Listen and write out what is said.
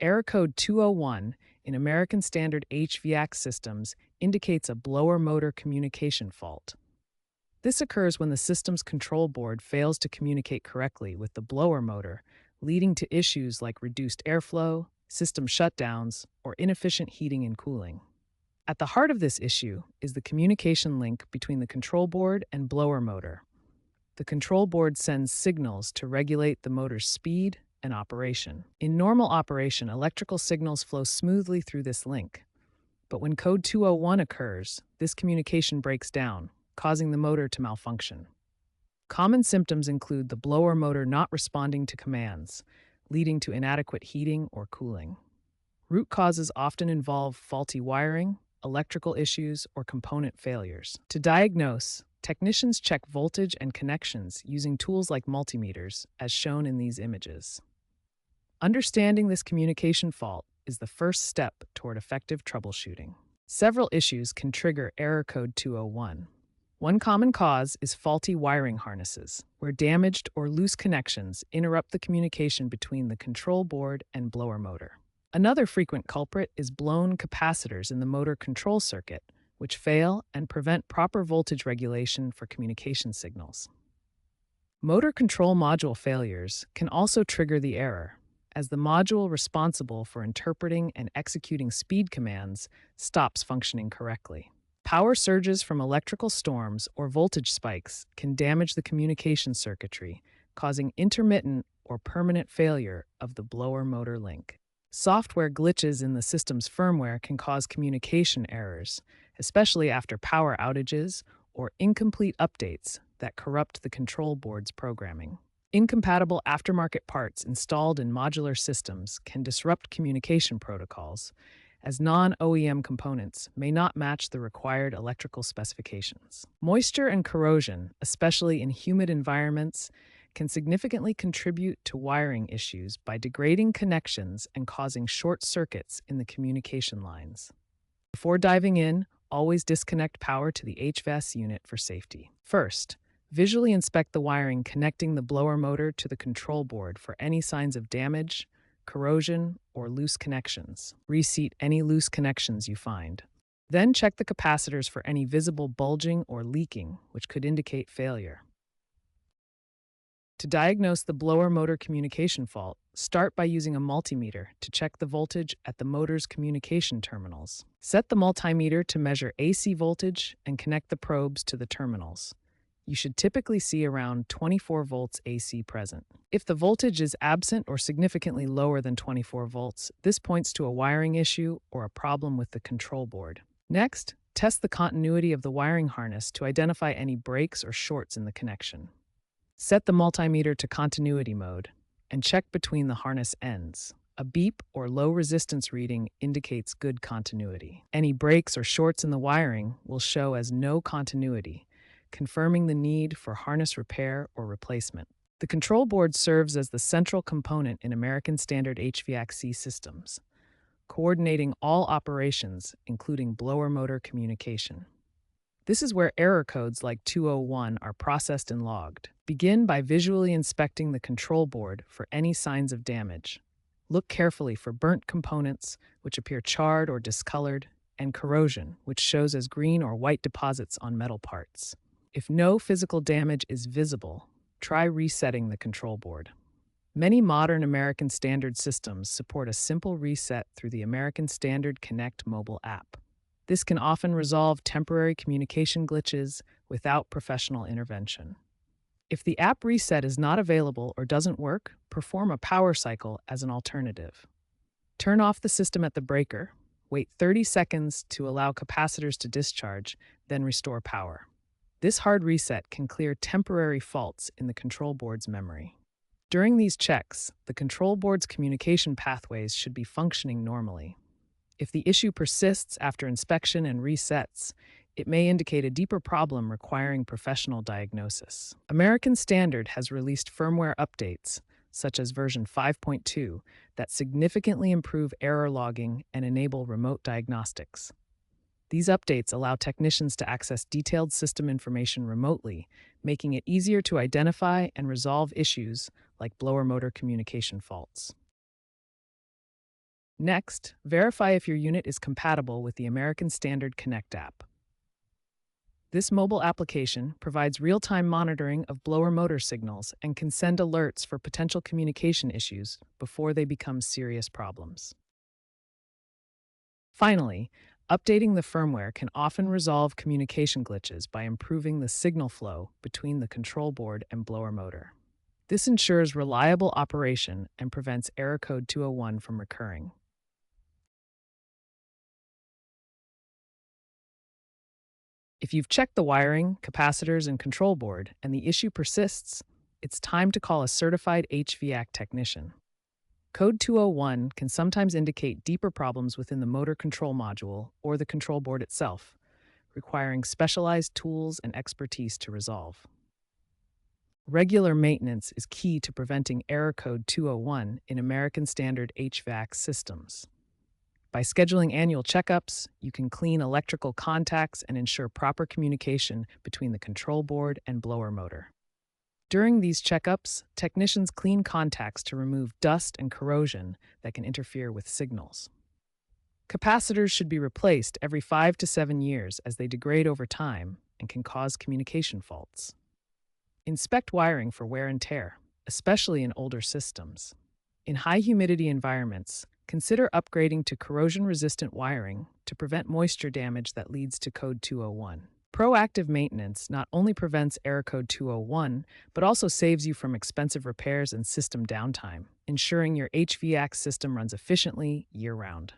Error code 201 in American Standard HVAC systems indicates a blower motor communication fault. This occurs when the system's control board fails to communicate correctly with the blower motor, leading to issues like reduced airflow, system shutdowns, or inefficient heating and cooling. At the heart of this issue is the communication link between the control board and blower motor. The control board sends signals to regulate the motor's speed and operation. In normal operation, electrical signals flow smoothly through this link. But when code 201 occurs, this communication breaks down, causing the motor to malfunction. Common symptoms include the blower motor not responding to commands, leading to inadequate heating or cooling. Root causes often involve faulty wiring, electrical issues, or component failures. To diagnose, technicians check voltage and connections using tools like multimeters, as shown in these images. Understanding this communication fault is the first step toward effective troubleshooting. Several issues can trigger error code 201. One common cause is faulty wiring harnesses, where damaged or loose connections interrupt the communication between the control board and blower motor. Another frequent culprit is blown capacitors in the motor control circuit, which fail and prevent proper voltage regulation for communication signals. Motor control module failures can also trigger the error, as the module responsible for interpreting and executing speed commands stops functioning correctly. Power surges from electrical storms or voltage spikes can damage the communication circuitry, causing intermittent or permanent failure of the blower motor link. Software glitches in the system's firmware can cause communication errors, especially after power outages or incomplete updates that corrupt the control board's programming. Incompatible aftermarket parts installed in modular systems can disrupt communication protocols, as non-OEM components may not match the required electrical specifications. Moisture and corrosion, especially in humid environments, can significantly contribute to wiring issues by degrading connections and causing short circuits in the communication lines. Before diving in, always disconnect power to the HVAC unit for safety. First, visually inspect the wiring connecting the blower motor to the control board for any signs of damage, corrosion, or loose connections. Reseat any loose connections you find. Then check the capacitors for any visible bulging or leaking, which could indicate failure. To diagnose the blower motor communication fault, start by using a multimeter to check the voltage at the motor's communication terminals. Set the multimeter to measure AC voltage and connect the probes to the terminals. You should typically see around 24 volts AC present. If the voltage is absent or significantly lower than 24 volts, this points to a wiring issue or a problem with the control board. Next, test the continuity of the wiring harness to identify any breaks or shorts in the connection. Set the multimeter to continuity mode and check between the harness ends. A beep or low resistance reading indicates good continuity. Any breaks or shorts in the wiring will show as no continuity, confirming the need for harness repair or replacement. The control board serves as the central component in American Standard HVAC systems, coordinating all operations, including blower motor communication. This is where error codes like 201 are processed and logged. Begin by visually inspecting the control board for any signs of damage. Look carefully for burnt components, which appear charred or discolored, and corrosion, which shows as green or white deposits on metal parts. If no physical damage is visible, try resetting the control board. Many modern American Standard systems support a simple reset through the American Standard Connect mobile app. This can often resolve temporary communication glitches without professional intervention. If the app reset is not available or doesn't work, perform a power cycle as an alternative. Turn off the system at the breaker, wait 30 seconds to allow capacitors to discharge, then restore power. This hard reset can clear temporary faults in the control board's memory. During these checks, the control board's communication pathways should be functioning normally. If the issue persists after inspection and resets, it may indicate a deeper problem requiring professional diagnosis. American Standard has released firmware updates, such as version 5.2, that significantly improve error logging and enable remote diagnostics. These updates allow technicians to access detailed system information remotely, making it easier to identify and resolve issues like blower motor communication faults. Next, verify if your unit is compatible with the American Standard Connect app. This mobile application provides real-time monitoring of blower motor signals and can send alerts for potential communication issues before they become serious problems. Finally, updating the firmware can often resolve communication glitches by improving the signal flow between the control board and blower motor. This ensures reliable operation and prevents error code 201 from recurring. If you've checked the wiring, capacitors, and control board, and the issue persists, it's time to call a certified HVAC technician. Code 201 can sometimes indicate deeper problems within the motor control module or the control board itself, requiring specialized tools and expertise to resolve. Regular maintenance is key to preventing error code 201 in American Standard HVAC systems. By scheduling annual checkups, you can clean electrical contacts and ensure proper communication between the control board and blower motor. During these checkups, technicians clean contacts to remove dust and corrosion that can interfere with signals. Capacitors should be replaced every 5 to 7 years as they degrade over time and can cause communication faults. Inspect wiring for wear and tear, especially in older systems. In high humidity environments, consider upgrading to corrosion-resistant wiring to prevent moisture damage that leads to code 201. Proactive maintenance not only prevents error code 201, but also saves you from expensive repairs and system downtime, ensuring your HVAC system runs efficiently year-round.